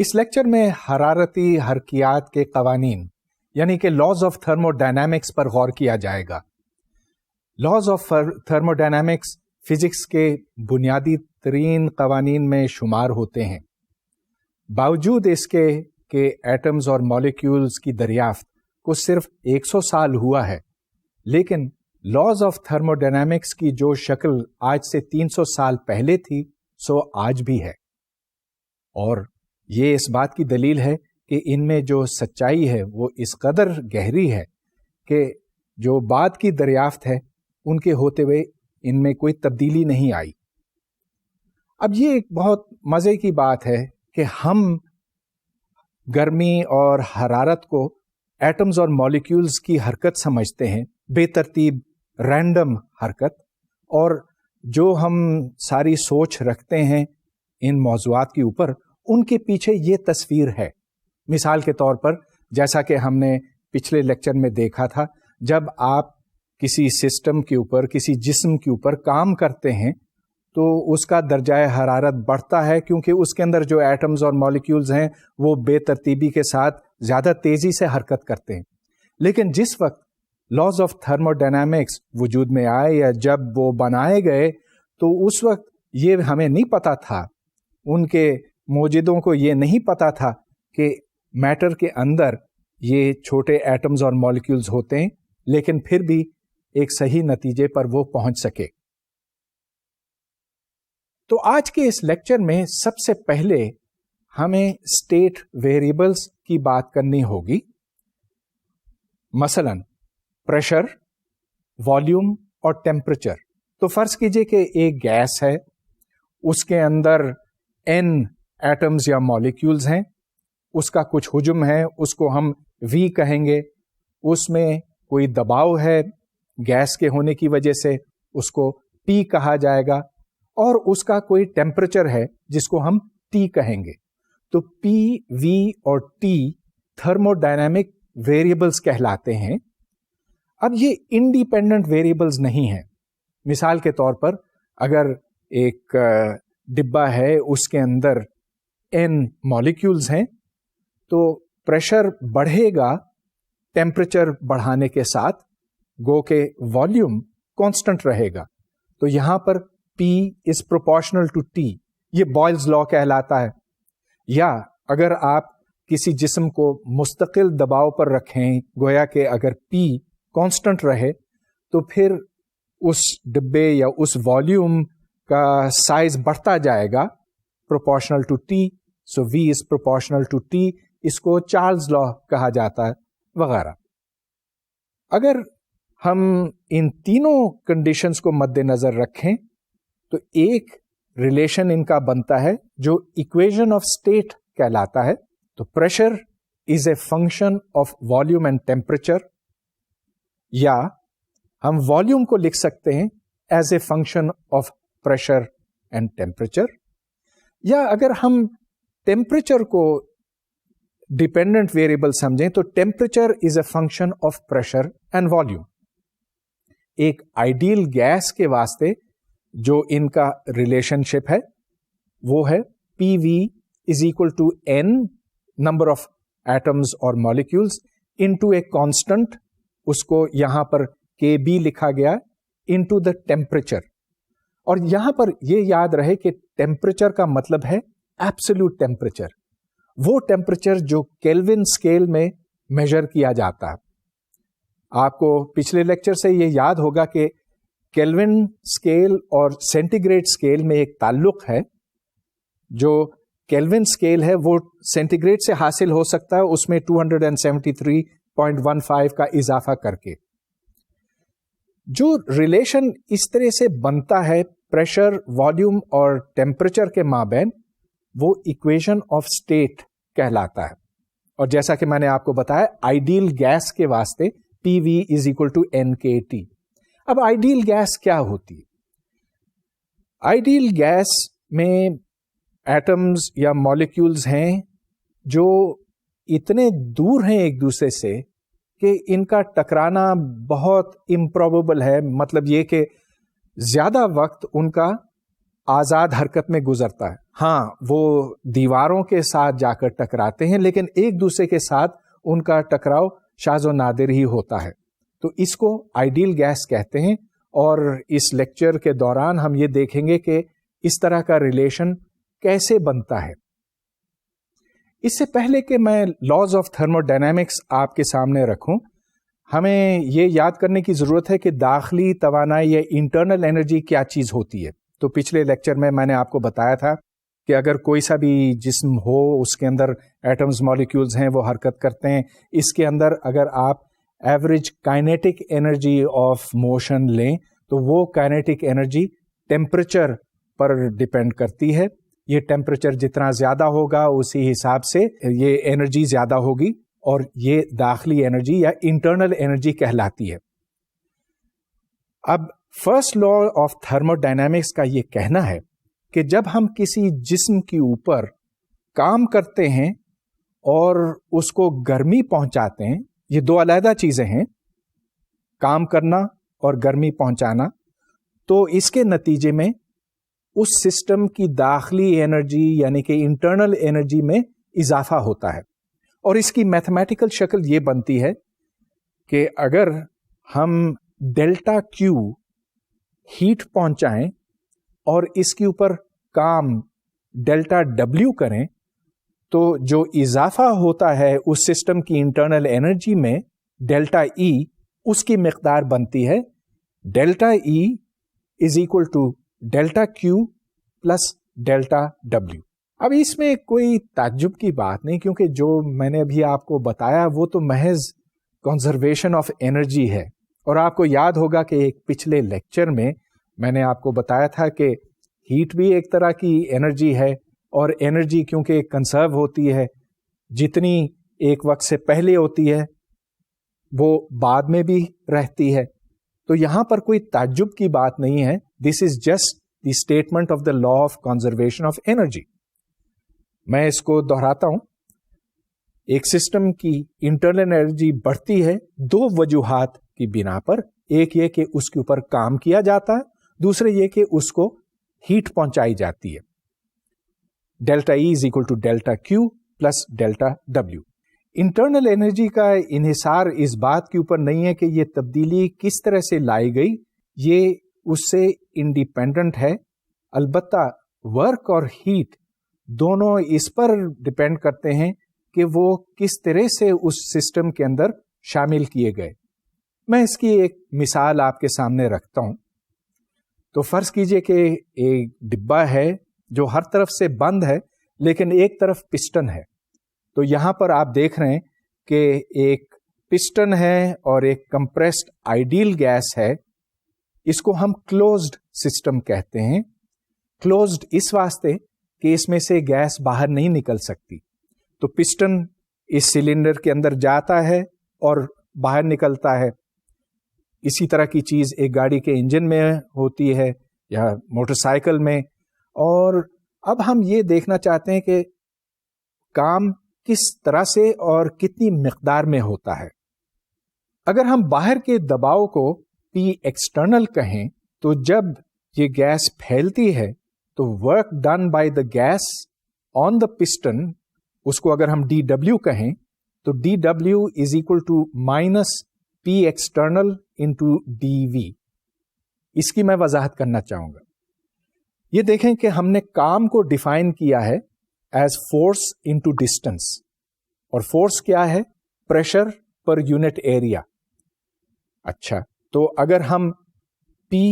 اس lecture میں حرارتی حرکیات کے قوانین یعنی کہ لاز آف تھرموڈائنامکس پر غور کیا جائے گا. لاز آف تھرموڈائنامکس فزکس کے بنیادی ترین قوانین میں شمار ہوتے ہیں. باوجود اس کے کہ ایٹمز اور مالیکیولز کی دریافت کو صرف 100 سال ہوا ہے، لیکن لاز آف تھرموڈائنامکس کی جو شکل آج سے 300 سال پہلے تھی سو آج بھی ہے. اور یہ اس بات کی دلیل ہے کہ ان میں جو سچائی ہے وہ اس قدر گہری ہے کہ جو بعد کی دریافت ہے ان کے ہوتے ہوئے ان میں کوئی تبدیلی نہیں آئی. اب یہ ایک بہت مزے کی بات ہے کہ ہم گرمی اور حرارت کو ایٹمز اور مالیکیولز کی حرکت سمجھتے ہیں، بے ترتیب رینڈم حرکت، اور جو ہم ساری سوچ رکھتے ہیں ان موضوعات کے اوپر ان کے پیچھے یہ تصویر ہے. مثال کے طور پر جیسا کہ ہم نے پچھلے لیکچر میں دیکھا تھا، جب آپ کسی سسٹم کے اوپر کسی جسم کے اوپر کام کرتے ہیں تو اس کا درجہ حرارت بڑھتا ہے کیونکہ اس کے اندر جو ایٹمز اور مالیکیولز ہیں وہ بے ترتیبی کے ساتھ زیادہ تیزی سے حرکت کرتے ہیں. لیکن جس وقت لاز آف تھرموڈائنامکس وجود میں آئے یا جب وہ بنائے گئے تو اس وقت یہ ہمیں نہیں پتا تھا، ان کے موجدوں کو یہ نہیں پتا تھا کہ میٹر کے اندر یہ چھوٹے ایٹمز اور مالیکیولز ہوتے ہیں، لیکن پھر بھی ایک صحیح نتیجے پر وہ پہنچ سکے. تو آج کے اس لیکچر میں سب سے پہلے ہمیں اسٹیٹ ویریبلز کی بات کرنی ہوگی. مثلا پریشر، والیوم اور ٹیمپریچر. تو فرض کیجئے کہ ایک گیس ہے، اس کے اندر n ایٹمز یا مالیکیولز ہیں، اس کا کچھ حجم ہے، اس کو ہم V کہیں گے. اس میں کوئی دباؤ ہے گیس کے ہونے کی وجہ سے، اس کو P کہا جائے گا، اور اس کا کوئی ٹیمپریچر ہے جس کو ہم T کہیں گے. تو P، V اور T تھرموڈائنامک ویریبلز کہلاتے ہیں. اب یہ انڈیپینڈنٹ ویریبلز نہیں ہیں. مثال کے طور پر اگر ایک ڈبہ ہے، اس کے اندر n مالیکیولز ہیں، تو پریشر بڑھے گا ٹیمپریچر بڑھانے کے ساتھ، گو کہ والیوم کانسٹنٹ رہے گا. تو یہاں پر P is proportional to T، یہ بوائلز لا کہلاتا ہے. یا اگر آپ کسی جسم کو مستقل دباؤ پر رکھیں، گویا کہ اگر P کانسٹنٹ رہے تو پھر اس ڈبے یا اس والیوم کا سائز بڑھتا جائے گا proportional to T. So V is proportional to T، اس کو چارلز لا کہا جاتا ہے وغیرہ. اگر ہم ان تینوں کنڈیشنز کو مد نظر رکھیں تو ایک ریلیشن ان کا بنتا ہے جو ایکویژن آف اسٹیٹ کہلاتا ہے. تو pressure is a function of volume and temperature, یا ہم والیوم کو لکھ سکتے ہیں as a function of pressure and temperature. یا اگر ہم ٹیمپریچر کو ڈیپینڈنٹ ویریبل سمجھیں تو temperature is a function of pressure and volume. ایک آئیڈیل گیس کے واسطے جو ان کا ریلیشن شپ ہے وہ ہے P V is equal to n number of atoms اور مالیکیولز انٹو اے کانسٹنٹ، اس کو یہاں پر کے بی لکھا گیا، انٹو دا ٹیمپریچر. اور یہاں پر یہ یاد رہے کہ ٹیمپریچر کا مطلب ہے ایبسولوٹ ٹیمپریچر، وہ ٹیمپریچر جو کیلون اسکیل میں میجر کیا جاتا ہے. آپ کو پچھلے لیکچر سے یہ یاد ہوگا کہ کیلون اسکیل اور سینٹی گریڈ اسکیل میں ایک تعلق ہے. جو کیلون اسکیل ہے وہ سینٹی گریڈ سے حاصل ہو سکتا ہے، اس میں 273.15 کا اضافہ کر کے. جو ریلیشن اس طرح سے بنتا ہے پریشر، والیوم اور ٹیمپریچر کے مابین، وہ ایکویژن آف اسٹیٹ کہلاتا ہے. اور جیسا کہ میں نے آپ کو بتایا آئیڈیل گیس کے واسطے پی V is equal to N K T. اب آئیڈیل گیس کیا ہوتی ہے؟ آئیڈیل گیس میں ایٹمز یا مالیکیولز ہیں جو اتنے دور ہیں ایک دوسرے سے کہ ان کا ٹکرانا بہت امپروبیبل ہے. مطلب یہ کہ زیادہ وقت ان کا آزاد حرکت میں گزرتا ہے. ہاں وہ دیواروں کے ساتھ جا کر ٹکراتے ہیں لیکن ایک دوسرے کے ساتھ ان کا ٹکراؤ شاذ و نادر ہی ہوتا ہے. تو اس کو آئیڈیل گیس کہتے ہیں اور اس لیکچر کے دوران ہم یہ دیکھیں گے کہ اس طرح کا ریلیشن کیسے بنتا ہے. اس سے پہلے کہ میں لاز آف تھرمو ڈائنامکس آپ کے سامنے رکھوں، ہمیں یہ یاد کرنے کی ضرورت ہے کہ داخلی توانائی یا انٹرنل انرجی کیا چیز ہوتی ہے. تو پچھلے لیکچر میں نے آپ کو بتایا تھا کہ اگر کوئی سا بھی جسم ہو، اس کے اندر ایٹمز مالیکیولز ہیں، وہ حرکت کرتے ہیں. اس کے اندر اگر آپ average kinetic energy of motion لیں تو وہ کائنیٹک انرجی ٹیمپریچر پر ڈپینڈ کرتی ہے. یہ ٹیمپریچر جتنا زیادہ ہوگا اسی حساب سے یہ انرجی زیادہ ہوگی اور یہ داخلی انرجی یا انٹرنل انرجی کہلاتی ہے. اب first law of thermo dynamics کا یہ کہنا ہے کہ جب ہم کسی جسم کے اوپر کام کرتے ہیں اور اس کو گرمی پہنچاتے ہیں، یہ دو علیحدہ چیزیں ہیں، کام کرنا اور گرمی پہنچانا، تو اس کے نتیجے میں اس سسٹم کی داخلی انرجی یعنی کہ انٹرنل انرجی میں اضافہ ہوتا ہے. اور اس کی میتھمیٹیکل شکل یہ بنتی ہے کہ اگر ہم ڈیلٹا کیو ہیٹ پہنچائیں اور اس کے اوپر کام ڈیلٹا ڈبلیو کریں تو جو اضافہ ہوتا ہے اس سسٹم کی انٹرنل انرجی میں ڈیلٹا ای، اس کی مقدار بنتی ہے delta E is equal to delta Q plus delta W. اب اس میں کوئی تعجب کی بات نہیں کیونکہ جو میں نے ابھی آپ کو بتایا وہ تو محض کنزرویشن آف انرجی ہے. اور آپ کو یاد ہوگا کہ ایک پچھلے لیکچر میں نے آپ کو بتایا تھا کہ ہیٹ بھی ایک طرح کی انرجی ہے اور انرجی کیونکہ کنسرو ہوتی ہے، جتنی ایک وقت سے پہلے ہوتی ہے وہ بعد میں بھی رہتی ہے. تو یہاں پر کوئی تعجب کی بات نہیں ہے. This is just the statement of the law of conservation of energy. میں اس کو دہراتا ہوں. ایک سسٹم کی انٹرنل انرجی بڑھتی ہے دو وجوہات کی بنا پر. ایک یہ کہ اس کے اوپر کام کیا جاتا ہے، دوسرے یہ کہ اس کو ہیٹ پہنچائی جاتی ہے. Delta E is equal to delta Q plus delta W. Internal energy کا انحصار اس بات کے اوپر نہیں ہے کہ یہ تبدیلی کس طرح سے لائی گئی، یہ اس سے انڈیپینڈنٹ ہے. البتہ ورک اور ہیٹ دونوں اس پر ڈپینڈ کرتے ہیں کہ وہ کس طرح سے اس سسٹم کے اندر شامل کیے گئے. میں اس کی ایک مثال آپ کے سامنے رکھتا ہوں. تو فرض کیجئے کہ ایک ڈبہ ہے جو ہر طرف سے بند ہے لیکن ایک طرف پسٹن ہے. تو یہاں پر آپ دیکھ رہے ہیں کہ ایک پسٹن ہے اور ایک کمپریسڈ آئیڈیل گیس ہے. اس کو ہم کلوزڈ سسٹم کہتے ہیں. کلوزڈ اس واسطے کہ اس میں سے گیس باہر نہیں نکل سکتی. تو پسٹن اس سلنڈر کے اندر جاتا ہے اور باہر نکلتا ہے. اسی طرح کی چیز ایک گاڑی کے انجن میں ہوتی ہے یا موٹر سائیکل میں. اور اب ہم یہ دیکھنا چاہتے ہیں کہ کام کس طرح سے اور کتنی مقدار میں ہوتا ہے. اگر ہم باہر کے دباؤ کو پی ایکسٹرنل کہیں تو جب یہ گیس پھیلتی ہے تو work done by the gas on the piston, اس کو اگر ہم ڈی ڈبلیو کہیں تو D W is equal to minus P external into D V. اس کی میں وضاحت کرنا چاہوں گا. یہ دیکھیں کہ ہم نے کام کو ڈیفائن کیا ہے ایز فورس انٹو ڈسٹینس. اور فورس کیا ہے؟ Pressure per unit area. اچھا، تو اگر ہم پی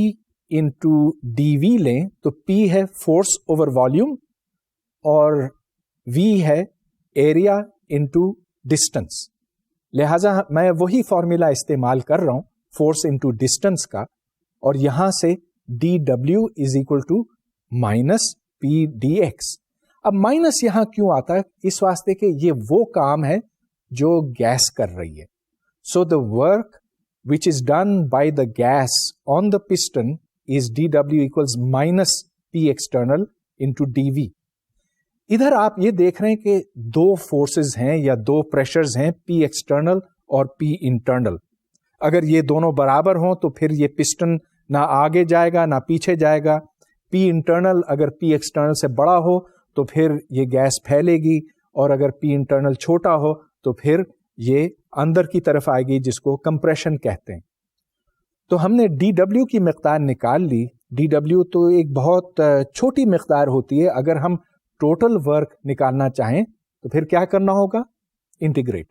انٹو ڈی وی لیں تو پی ہے فورس اوور والیوم اور وی ہے ایریا انٹو ڈسٹینس. لہذا میں وہی فارمولا استعمال کر رہا ہوں فورس انٹو ڈسٹینس کا، اور یہاں سے D W is equal to minus P D X. اب مائنس یہاں کیوں آتا ہے؟ اس واسطے کہ یہ وہ کام ہے جو گیس کر رہی ہے. So the work which is done by the gas on the piston is dW equals minus P external into dV. ادھر آپ یہ دیکھ رہے ہیں کہ دو فورسز ہیں یا دو پریشرز ہیں، P external اور P internal. اگر یہ دونوں برابر ہوں تو پھر یہ پسٹن نہ آگے جائے گا نہ پیچھے جائے گا. پی انٹرنل اگر پی ایکسٹرنل سے بڑا ہو تو پھر یہ گیس پھیلے گی، اور اگر پی انٹرنل چھوٹا ہو تو پھر یہ اندر کی طرف آئے گی، جس کو کمپریشن کہتے ہیں۔ تو ہم نے ڈی ڈبلیو کی مقدار نکال لی۔ ڈی ڈبلیو تو ایک بہت چھوٹی مقدار ہوتی ہے۔ اگر ہم ٹوٹل ورک نکالنا چاہیں تو پھر کیا کرنا ہوگا؟ انٹیگریٹ۔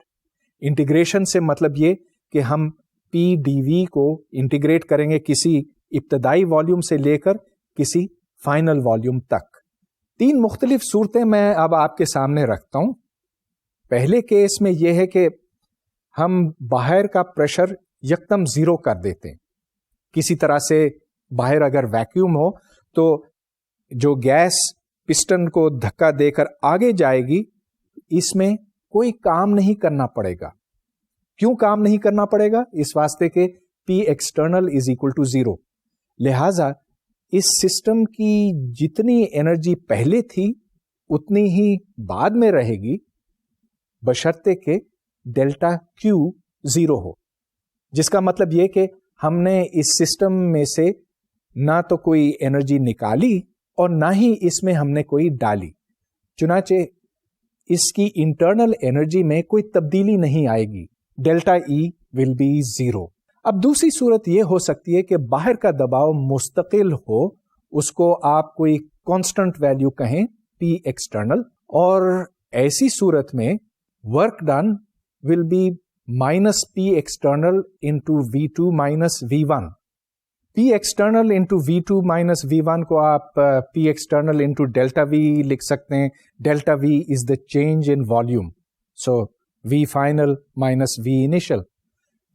انٹیگریشن سے مطلب یہ کہ ہم پی ڈی وی کو انٹیگریٹ کریں گے کسی ابتدائی والیوم سے لے کر کسی فائنل والیوم تک۔ 3 مختلف صورتیں میں اب آپ کے سامنے رکھتا ہوں۔ پہلے کیس میں یہ ہے کہ ہم باہر کا پریشر یکدم 0 کر دیتے ہیں۔ کسی طرح سے باہر اگر ویکیوم ہو تو جو گیس پسٹن کو دھکا دے کر آگے جائے گی، اس میں کوئی کام نہیں کرنا پڑے گا۔ کیوں کام نہیں کرنا پڑے گا؟ اس واسطے کہ پی ایکسٹرنل از اکول ٹو 0۔ لہذا اس سسٹم کی جتنی انرجی پہلے تھی اتنی ہی بعد میں رہے گی، بشرطے کہ ڈیلٹا کیو 0 ہو، جس کا مطلب یہ کہ ہم نے اس سسٹم میں سے نہ تو کوئی انرجی نکالی اور نہ ہی اس میں ہم نے کوئی ڈالی، چنانچہ اس کی انٹرنل انرجی میں کوئی تبدیلی نہیں آئے گی، ڈیلٹا ای ول بی 0۔ اب دوسری صورت یہ ہو سکتی ہے کہ باہر کا دباؤ مستقل ہو، اس کو آپ کوئی کانسٹنٹ ویلیو کہیں پی ایکسٹرنل، اور ایسی صورت میں work done will be minus P external into V2 minus V1۔ P external into V2 minus V1 کو آپ P external into delta V لکھ سکتے ہیں۔ Delta V is the change in volume, so V final minus V initial.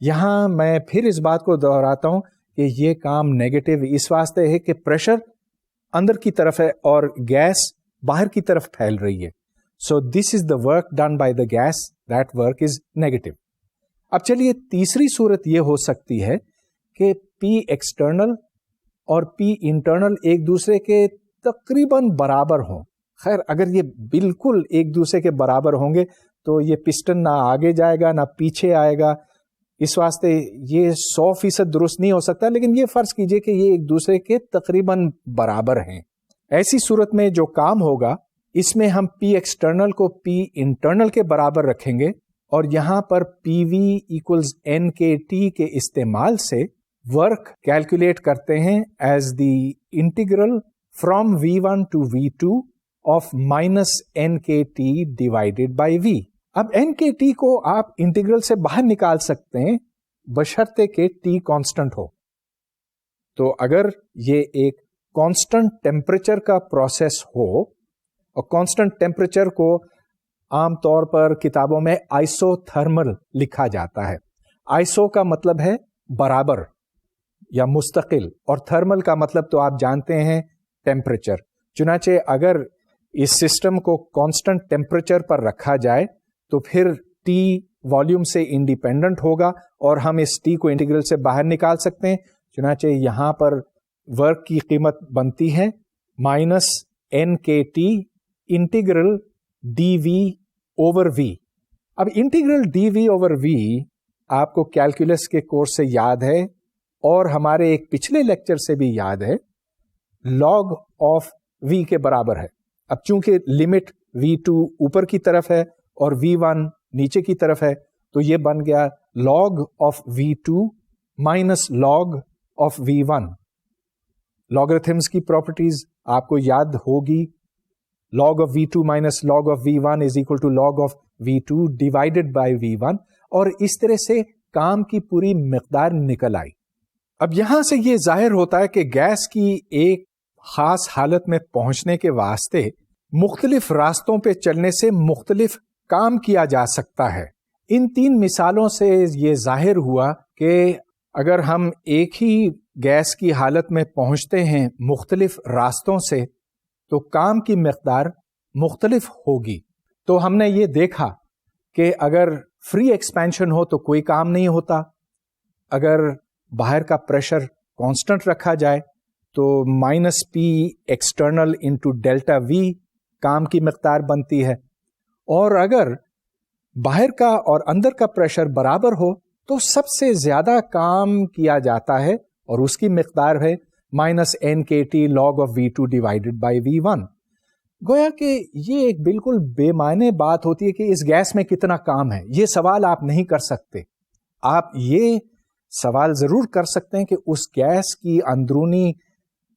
یہاں میں پھر اس بات کو دہراتا ہوں کہ یہ کام نیگیٹو اس واسطے ہے کہ پریشر اندر کی طرف ہے اور گیس باہر کی طرف پھیل رہی ہے، so this is the work done by the gas, that work is negative. اب چلیے تیسری صورت یہ ہو سکتی ہے کہ پی ایکسٹرنل اور پی انٹرنل ایک دوسرے کے تقریباً برابر ہوں۔ خیر اگر یہ بالکل ایک دوسرے کے برابر ہوں گے تو یہ پسٹن نہ آگے جائے گا نہ پیچھے آئے گا، اس واسطے یہ 100% درست نہیں ہو سکتا، لیکن یہ فرض کیجئے کہ یہ ایک دوسرے کے تقریباً برابر ہیں۔ ایسی صورت میں جو کام ہوگا اس میں ہم پی ایکسٹرنل کو پی انٹرنل کے برابر رکھیں گے، اور یہاں پر P V equals N K T کے استعمال سے ورک کیلکولیٹ کرتے ہیں as the integral from V1 to V2 of minus N K T divided by V. اب این کے ٹی کو آپ انٹیگرل سے باہر نکال سکتے ہیں بشرطے کہ ٹی کانسٹنٹ ہو۔ تو اگر یہ ایک کانسٹنٹ ٹیمپریچر کا پروسیس ہو، اور کانسٹنٹ ٹیمپریچر کو عام طور پر کتابوں میں آئسو تھرمل لکھا جاتا ہے۔ آئسو کا مطلب ہے برابر یا مستقل، اور تھرمل کا مطلب تو آپ جانتے ہیں ٹیمپریچر۔ چنانچہ اگر اس سسٹم کو کانسٹنٹ ٹیمپریچر پر رکھا جائے تو پھر ٹی والیوم سے انڈیپینڈنٹ ہوگا اور ہم اس ٹی کو انٹیگرل سے باہر نکال سکتے ہیں۔ چنانچہ یہاں پر ورک کی قیمت بنتی ہے minus N K T integral D وی اوور وی۔ اب انٹیگرل ڈی وی اوور وی آپ کو کیلکولس کے کورس سے یاد ہے اور ہمارے ایک پچھلے لیکچر سے بھی یاد ہے، لاگ آف وی کے برابر ہے۔ اب چونکہ لمٹ V2 اوپر کی طرف ہے اور V1 نیچے کی طرف ہے تو یہ بن گیا log of V2 minus log of V1۔ لاگرتھمس کی پراپرٹیز آپ کو یاد ہوگی، log of V2 minus log of V1 is equal to log of V2 divided by V1، اور اس طرح سے کام کی پوری مقدار نکل آئی۔ اب یہاں سے یہ ظاہر ہوتا ہے کہ گیس کی ایک خاص حالت میں پہنچنے کے واسطے مختلف راستوں پہ چلنے سے مختلف کام کیا جا سکتا ہے۔ ان 3 مثالوں سے یہ ظاہر ہوا کہ اگر ہم ایک ہی گیس کی حالت میں پہنچتے ہیں مختلف راستوں سے تو کام کی مقدار مختلف ہوگی۔ تو ہم نے یہ دیکھا کہ اگر فری ایکسپینشن ہو تو کوئی کام نہیں ہوتا، اگر باہر کا پریشر کانسٹنٹ رکھا جائے تو minus P external into delta وی کام کی مقدار بنتی ہے، اور اگر باہر کا اور اندر کا پریشر برابر ہو تو سب سے زیادہ کام کیا جاتا ہے اور اس کی مقدار ہے minus n/kT log of V2 divided by V1. گویا کہ یہ ایک بالکل بے معنی بات ہوتی ہے کہ اس گیس میں کتنا کام ہے. یہ سوال آپ نہیں کر سکتے. آپ یہ سوال ضرور کر سکتے ہیں کہ اس گیس کی اندرونی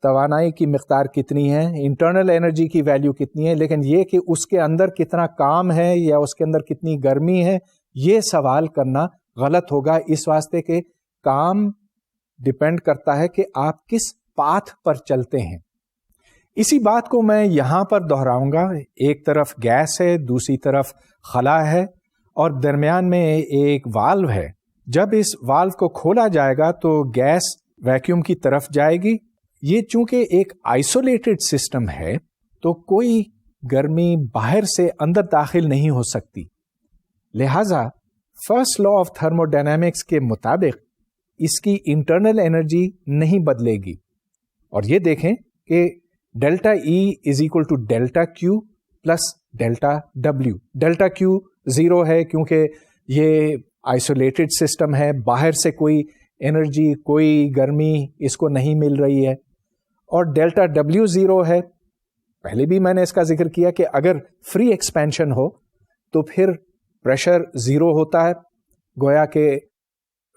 توانائی کی مقدار کتنی ہے, انٹرنل انرجی کی ویلیو کتنی ہے, لیکن یہ کہ اس کے اندر کتنا کام ہے یا اس کے اندر کتنی گرمی ہے, یہ سوال کرنا غلط ہوگا, اس واسطے کہ کام ڈپینڈ کرتا ہے کہ آپ کس پاتھ پر چلتے ہیں. اسی بات کو میں یہاں پر دہراؤں گا. ایک طرف گیس ہے, دوسری طرف خلا ہے, اور درمیان میں ایک والو ہے. جب اس والو کو کھولا جائے گا تو گیس ویکیوم کی طرف جائے گی. یہ چونکہ ایک آئسولیٹڈ سسٹم ہے تو کوئی گرمی باہر سے اندر داخل نہیں ہو سکتی. لہذا first law of thermo dynamics کے مطابق اس کی انٹرنل انرجی نہیں بدلے گی. اور یہ دیکھیں کہ delta E is equal to delta Q plus delta W. Delta Q zero ہے کیونکہ یہ آئسولیٹڈ سسٹم ہے, باہر سے کوئی انرجی کوئی گرمی اس کو نہیں مل رہی ہے. اور ڈیلٹا ڈبلیو زیرو ہے. پہلے بھی میں نے اس کا ذکر کیا کہ اگر فری ایکسپینشن ہو تو پھر پریشر زیرو ہوتا ہے, گویا کہ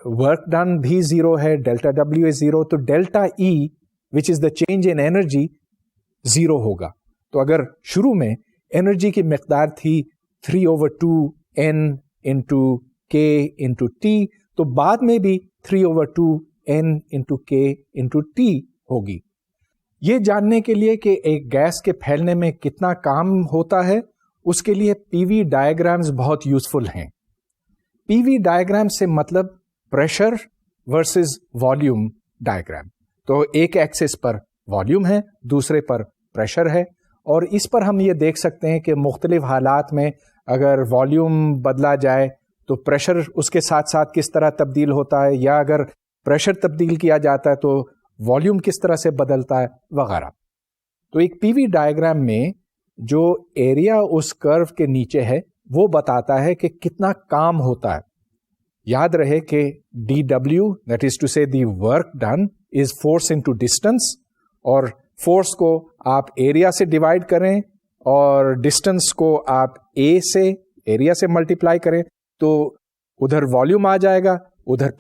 ورک ڈن بھی زیرو ہے, ڈیلٹا ڈبلیو از زیرو, تو delta E which is the change in energy zero ہوگا. تو اگر شروع میں انرجی کی مقدار تھی 3/2n into k into T, تو بعد میں بھی 3/2n into k into T ہوگی. یہ جاننے کے لیے کہ ایک گیس کے پھیلنے میں کتنا کام ہوتا ہے, اس کے لیے پی وی ڈائیگرامز بہت یوزفل ہیں. پی وی ڈائیگرام سے مطلب پریشر ورسز والیوم ڈائیگرام. تو ایک ایکسس پر والیوم ہے, دوسرے پر پریشر ہے, اور اس پر ہم یہ دیکھ سکتے ہیں کہ مختلف حالات میں اگر والیوم بدلا جائے تو پریشر اس کے ساتھ ساتھ کس طرح تبدیل ہوتا ہے, یا اگر پریشر تبدیل کیا جاتا ہے تو والیوم کس طرح سے بدلتا ہے وغیرہ. تو ایک پی وی ڈائیگرام میں جو ایریا اس کرو کے نیچے ہے وہ بتاتا ہے کہ کتنا کام ہوتا ہے. یاد رہے کہ D W that is to say the work done is force into distance, اور فورس کو آپ ایریا سے ڈیوائڈ کریں اور ڈسٹینس کو آپ اے سے ایریا سے ملٹیپلائی کریں تو ادھر والیوم آ جائے گا, ادھر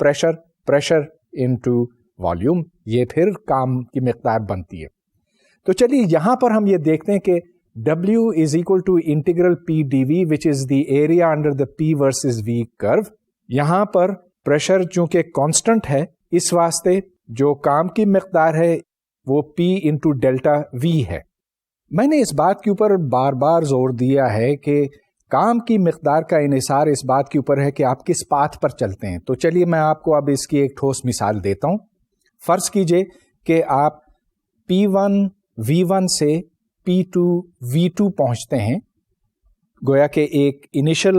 پریشر انٹو والیوم, یہ پھر کام کی مقدار بنتی ہے. تو چلیے یہاں پر ہم یہ دیکھتے ہیں کہ W is equal to integral P dV which is the area under the P versus V curve. یہاں پر پریشر چونکہ کانسٹنٹ ہے اس واسطے جو کام کی مقدار ہے وہ P انٹو ڈیلٹا V ہے. میں نے اس بات کے اوپر بار بار زور دیا ہے کہ کام کی مقدار کا انحصار اس بات کے اوپر ہے کہ آپ کس پاتھ پر چلتے ہیں. تو چلیے میں آپ کو اب اس کی ایک ٹھوس مثال دیتا ہوں. فرض کیجئے کہ آپ P1 V1 سے P2 V2 پہنچتے ہیں. گویا کہ ایک انیشل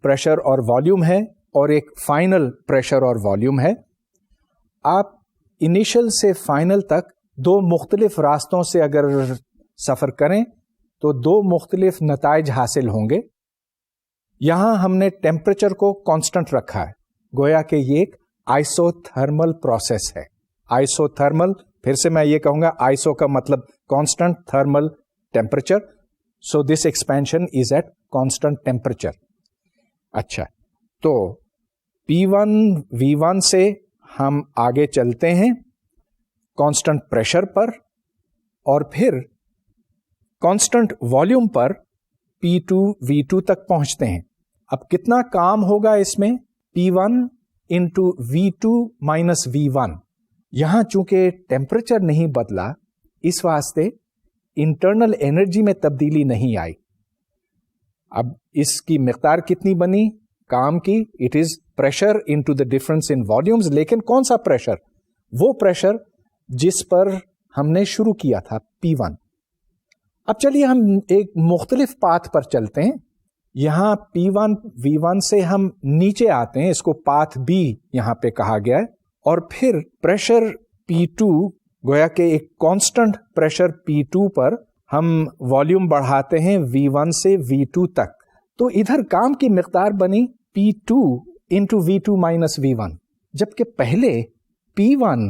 پریشر اور والیوم ہے اور ایک فائنل پریشر اور والیوم ہے. آپ انیشل سے فائنل تک دو مختلف راستوں سے اگر سفر کریں تو دو مختلف نتائج حاصل ہوں گے. یہاں ہم نے ٹیمپریچر کو کانسٹنٹ رکھا ہے, گویا کہ یہ ایک آئسو تھرمل پروسیس ہے. آئسو تھرمل, پھر سے میں یہ کہوں گا, آئسو کا مطلب constant, thermal temperature, so this expansion is at constant temperature. اچھا, تو P1 V1 سے ہم آگے چلتے ہیں کانسٹنٹ پریشر پر اور پھر کانسٹنٹ والیوم پر P2 V2 تک پہنچتے ہیں. اب کتنا کام ہوگا اس میں؟ P1 into V2 minus V1. یہاں چونکہ ٹیمپریچر نہیں بدلا اس واسطے انٹرنل انرجی میں تبدیلی نہیں آئی. اب اس کی مقدار کتنی بنی کام کی؟ It is pressure into the difference in volumes. لیکن کون سا پریشر؟ وہ پریشر جس پر ہم نے شروع کیا تھا P1. اب چلیے ہم ایک مختلف پاتھ پر چلتے ہیں. یہاں P1 V1 سے ہم نیچے آتے ہیں, اس کو پاتھ B یہاں پہ کہا گیا ہے, اور پھر پریشر P2 گویا کہ ایک کانسٹنٹ پریشر P2 پر ہم والیوم بڑھاتے ہیں V1 سے V2 تک. تو ادھر کام کی مقدار بنی P2 into V2 minus V1, جبکہ پہلے P1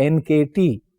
NKT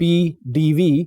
PdV,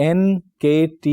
NKT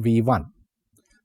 V1।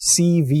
CV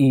E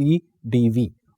P dV,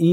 E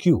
Q।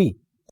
T।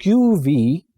QV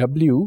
W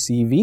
CV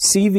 CV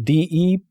DE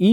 E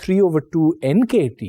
3/2 NKT,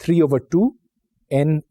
3/2 N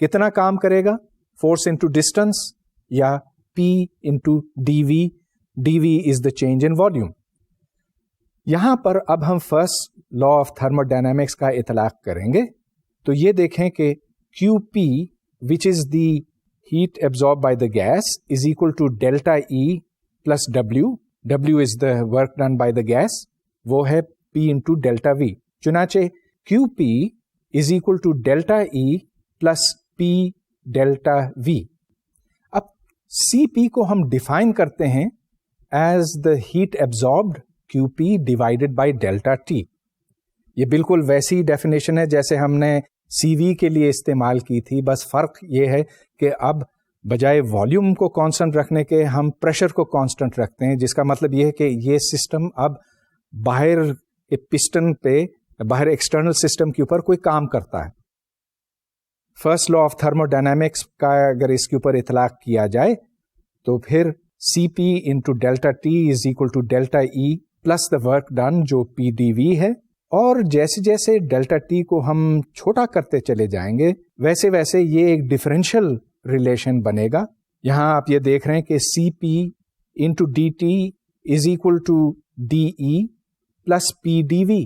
کتنا کام کرے گا؟ فورس انٹو ڈسٹینس یا P into dV. dV is the change in volume. یہاں پر اب ہم first law of thermo dynamics کا اطلاق کریں گے. تو یہ دیکھیں کہ QP which is the heat absorbed by the gas is equal to delta E plus W. W is the work done by the gas. وہ ہے P into delta V. چنانچہ QP is equal to delta E plus P delta V. اب CP کو ہم define کرتے ہیں as the heat absorbed QP divided by delta T. یہ بالکل ویسی ڈیفینیشن ہے جیسے ہم نے CV کے لیے استعمال کی تھی. بس فرق یہ ہے کہ اب بجائے والیوم کو کانسٹنٹ رکھنے کے ہم پریشر کو کانسٹنٹ رکھتے ہیں, جس کا مطلب یہ ہے کہ یہ سسٹم اب باہر کے پسٹن پہ, باہر ایکسٹرنل سسٹم کے اوپر کوئی کام کرتا ہے. First law of thermo dynamics کا اگر اس کے اوپر اطلاق کیا جائے تو پھر CP into delta T is equal to delta E plus the work done جو PdV ہے. اور جیسے جیسے ڈیلٹا T کو ہم چھوٹا کرتے چلے جائیں گے ویسے ویسے یہ ایک ڈفرینشیل ریلیشن بنے گا. یہاں آپ یہ دیکھ رہے ہیں کہ CP into DT is equal to DE plus PdV.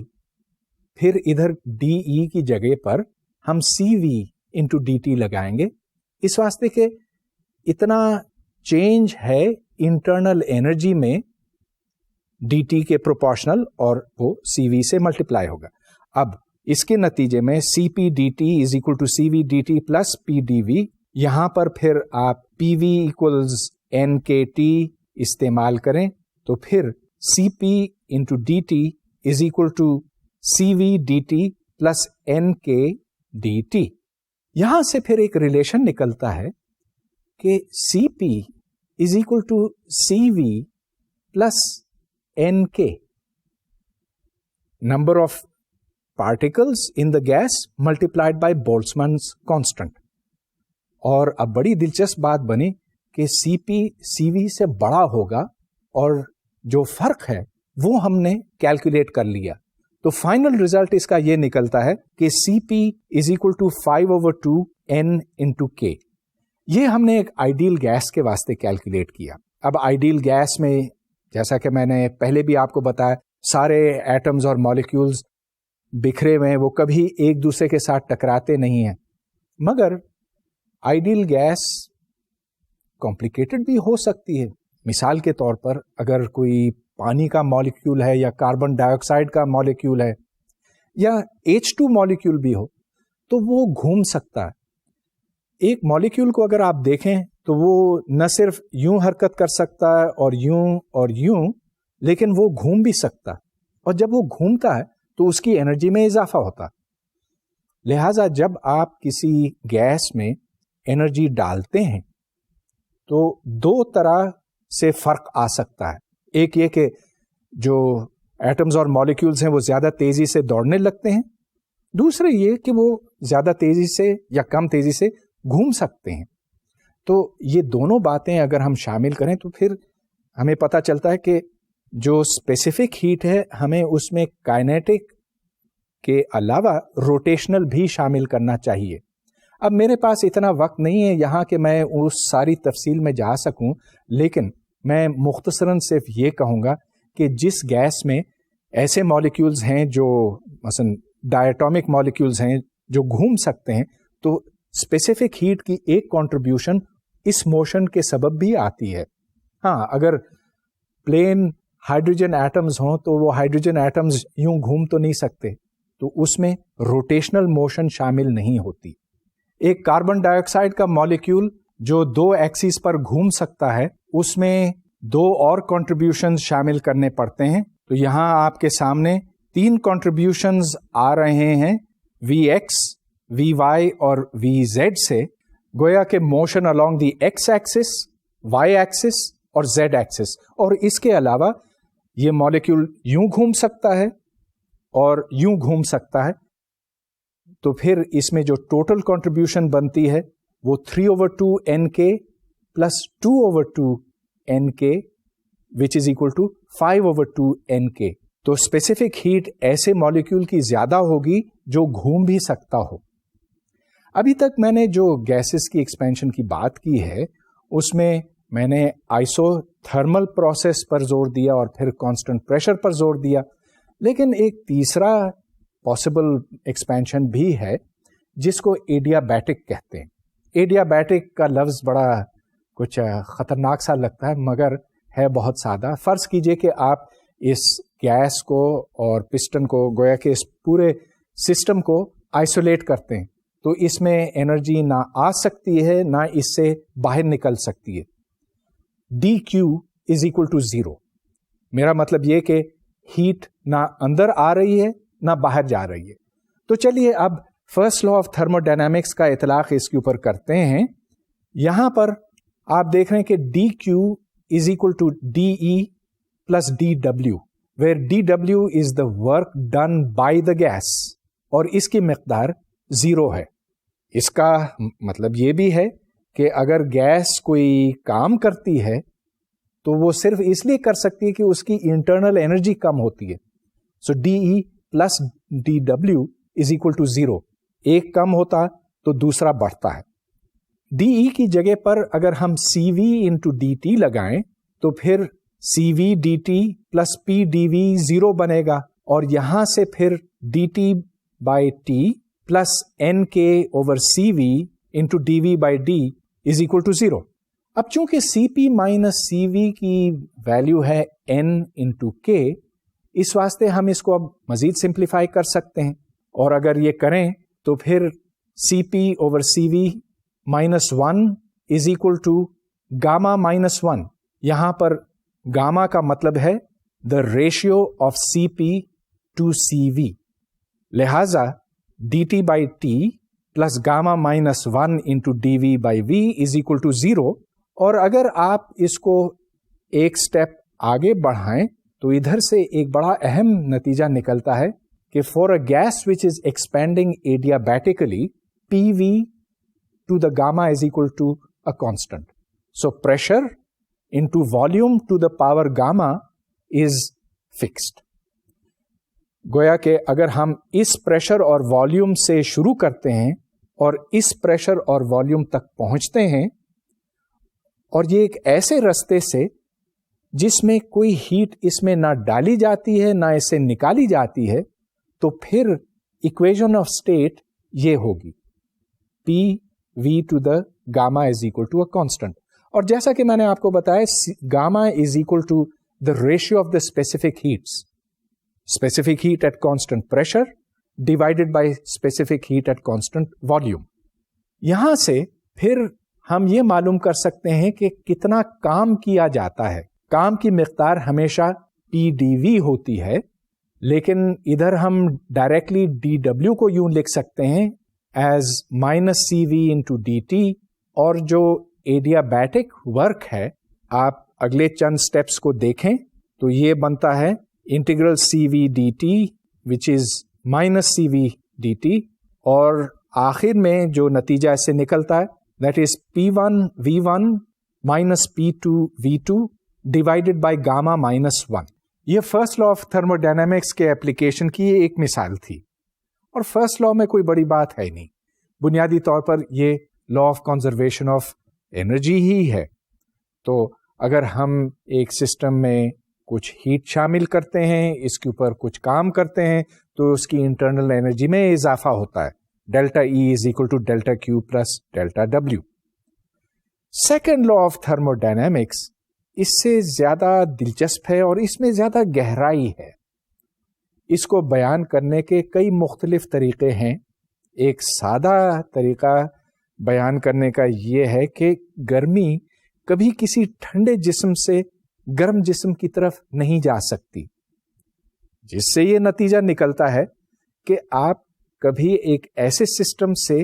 پھر ادھر DE کی جگہ پر ہم CV انٹو DT لگائیں گے, اس واسطے کہ اتنا چینج ہے انٹرنل انرجی میں DT کے پروپورشنل اور وہ CV سے ملٹیپلائی ہوگا. اب اس کے نتیجے میں CP DT is equal to CV DT plus PdV. یہاں پر پھر آپ PV ایکولز NKT استعمال کریں تو پھر CP into DT is equal to CV DT plus NK DT. یہاں سے پھر ایک ریلیشن نکلتا ہے کہ CP is equal to CV plus NK, number of particles in the gas multiplied by Boltzmann's constant. اور اب بڑی دلچسپ بات بنی کہ CP CV سے بڑا ہوگا اور جو فرق ہے وہ ہم نے کیلکولیٹ کر لیا. تو فائنل ریزلٹ اس کا یہ نکلتا ہے کہ CP is equal to 5/2 N into K. یہ ہم نے ایک آئیڈیل گیس کے واسطے کیلکولیٹ کیا. اب آئیڈیل گیس میں جیسا کہ میں نے پہلے بھی آپ کو بتایا سارے ایٹمز اور مالیکیولز بکھرے ہوئے ہیں, وہ کبھی ایک دوسرے کے ساتھ ٹکراتے نہیں ہیں. مگر آئیڈیل گیس کمپلیکیٹڈ بھی ہو سکتی ہے. مثال کے طور پر اگر کوئی پانی کا مالیکیول ہے یا کاربن ڈائی آکسائڈ کا مالیکیول ہے یا H2 مالیکیول بھی ہو تو وہ گھوم سکتا ہے. ایک مالیکیول کو اگر آپ دیکھیں تو وہ نہ صرف یوں حرکت کر سکتا ہے اور یوں لیکن وہ گھوم بھی سکتا ہے, اور جب وہ گھومتا ہے تو اس کی انرجی میں اضافہ ہوتا. لہذا جب آپ کسی گیس میں انرجی ڈالتے ہیں تو دو طرح سے فرق آ سکتا ہے. ایک یہ کہ جو ایٹمز اور مالیکیولز ہیں وہ زیادہ تیزی سے دوڑنے لگتے ہیں, دوسرے یہ کہ وہ زیادہ تیزی سے یا کم تیزی سے گھوم سکتے ہیں. تو یہ دونوں باتیں اگر ہم شامل کریں تو پھر ہمیں پتہ چلتا ہے کہ جو اسپیسیفک ہیٹ ہے ہمیں اس میں کائنیٹک کے علاوہ روٹیشنل بھی شامل کرنا چاہیے. اب میرے پاس اتنا وقت نہیں ہے یہاں کہ میں اس ساری تفصیل میں جا سکوں, لیکن میں مختصراً صرف یہ کہوں گا کہ جس گیس میں ایسے مالیکیولز ہیں جو مثلا ڈائیٹامک مالیکیولز ہیں جو گھوم سکتے ہیں, تو اسپیسیفک ہیٹ کی ایک کنٹریبیوشن اس موشن کے سبب بھی آتی ہے. ہاں, اگر پلین ہائیڈروجن ایٹمز ہوں تو وہ ہائیڈروجن ایٹمز یوں گھوم تو نہیں سکتے, تو اس میں روٹیشنل موشن شامل نہیں ہوتی. ایک کاربن ڈائی آکسائڈ کا مالیکیول جو دو ایکسس پر گھوم سکتا ہے اس میں دو اور کنٹریبیوشنز شامل کرنے پڑتے ہیں. تو یہاں آپ کے سامنے 3 کنٹریبیوشنز آ رہے ہیں Vx, Vy اور Vz سے, گویا کہ موشن along دی ایکس ایکسس, وائی ایکسس اور زیڈ ایکسس. اور اس کے علاوہ یہ مالیکیول یوں گھوم سکتا ہے اور یوں گھوم سکتا ہے. تو پھر اس میں جو ٹوٹل کنٹریبیوشن بنتی ہے وہ 3/2 Nk plus 2/2 Nk which is equal to 5/2 Nk. تو اسپیسیفک ہیٹ ایسے مالیکیول کی زیادہ ہوگی جو گھوم بھی سکتا ہو. ابھی تک میں نے جو گیسز کی ایکسپینشن کی بات کی ہے اس میں میں نے آئسو تھرمل پروسیس پر زور دیا اور پھر کانسٹنٹ پریشر پر زور دیا، لیکن ایک تیسرا پاسبل ایکسپینشن بھی ہے جس کو ایڈیابیٹک کہتے ہیں. ایڈیابیٹک کا لفظ بڑا کچھ خطرناک سا لگتا ہے مگر ہے بہت سادہ. فرض کیجئے کہ آپ اس گیس کو اور پسٹن کو گویا کہ اس پورے سسٹم کو آئسولیٹ کرتے ہیں تو اس میں انرجی نہ آ سکتی ہے نہ اس سے باہر نکل سکتی ہے. dQ is equal to 0. میرا مطلب یہ کہ ہیٹ نہ اندر آ رہی ہے نہ باہر جا رہی ہے. تو چلیے اب first law of thermo dynamics کا اطلاق اس کے اوپر کرتے ہیں. یہاں پر آپ دیکھ رہے ہیں کہ dQ is equal to dE plus dW, where dW is the work done by the gas اور اس کی مقدار 0 ہے. اس کا مطلب یہ بھی ہے کہ اگر گیس کوئی کام کرتی ہے تو وہ صرف اس لیے کر سکتی ہے کہ اس کی انٹرنل انرجی کم ہوتی ہے. سو DE plus dW is equal to 0. ایک کم ہوتا تو دوسرا بڑھتا ہے. DE کی جگہ پر اگر ہم CV into DT لگائیں تو پھر CV DT plus PdV 0 بنے گا اور یہاں سے پھر DT by T plus NK over CV into DV by D is equal to 0. اب چونکہ CP minus CV کی ویلیو ہے N into K، اس واسطے ہم اس کو اب مزید سمپلیفائی کر سکتے ہیں اور اگر یہ کریں تو پھر CP over CV minus 1 is equal to gamma minus 1. یہاں پر گاما کا مطلب ہے the ratio of CP to CV. لہذا DT by T plus gamma minus 1 into DV by V is equal to 0. اور اگر آپ اس کو ایک سٹیپ آگے بڑھائیں تو ادھر سے ایک بڑا اہم نتیجہ نکلتا ہے کہ for a gas which is expanding adiabatically PV to the gamma is equal to a constant. So pressure into volume to the power gamma is fixed. گویا کہ اگر ہم اس پریشر اور والیوم سے شروع کرتے ہیں اور اس پریشر اور والیوم تک پہنچتے ہیں اور یہ ایک ایسے رستے سے جس میں کوئی ہیٹ اس میں نہ ڈالی جاتی ہے نہ اس سے نکالی جاتی ہے تو پھر ایکویشن آف اسٹیٹ یہ ہوگی PV to the gamma is equal to a constant. اور جیسا کہ میں نے آپ کو بتایا gamma is equal to the ratio of the specific heats. Specific heat at constant pressure divided by specific heat at constant volume. یہاں سے پھر ہم یہ معلوم کر سکتے ہیں کہ کتنا کام کیا جاتا ہے. کام کی مقدار ہمیشہ PdV ہوتی ہے لیکن ادھر ہم ڈائریکٹلی DW کو یوں لکھ سکتے ہیں as minus CV into DT اور جو ایڈیابیٹک ورک ہے آپ اگلے چند سٹیپس کو دیکھیں تو یہ بنتا ہے integral CV DT which is minus CV DT اور آخر میں جو نتیجہ اس سے نکلتا ہے that is P1 V1 minus P2 V2 divided by gamma minus 1. یہ first law of thermo dynamics کے اپلیکیشن کی ایک مثال تھی اور فرسٹ لا میں کوئی بڑی بات ہے نہیں. بنیادی طور پر یہ law of conservation of energy ہی ہے. تو اگر ہم ایک سسٹم میں کچھ ہیٹ شامل کرتے ہیں اس کے اوپر کچھ کام کرتے ہیں تو اس کی انٹرنل انرجی میں اضافہ ہوتا ہے. Delta E is equal to delta Q plus delta W. Second law of thermodynamics اس سے زیادہ دلچسپ ہے اور اس میں زیادہ گہرائی ہے. اس کو بیان کرنے کے کئی مختلف طریقے ہیں. ایک سادہ طریقہ بیان کرنے کا یہ ہے کہ گرمی کبھی کسی ٹھنڈے جسم سے گرم جسم کی طرف نہیں جا سکتی، جس سے یہ نتیجہ نکلتا ہے کہ آپ کبھی ایک ایسے سسٹم سے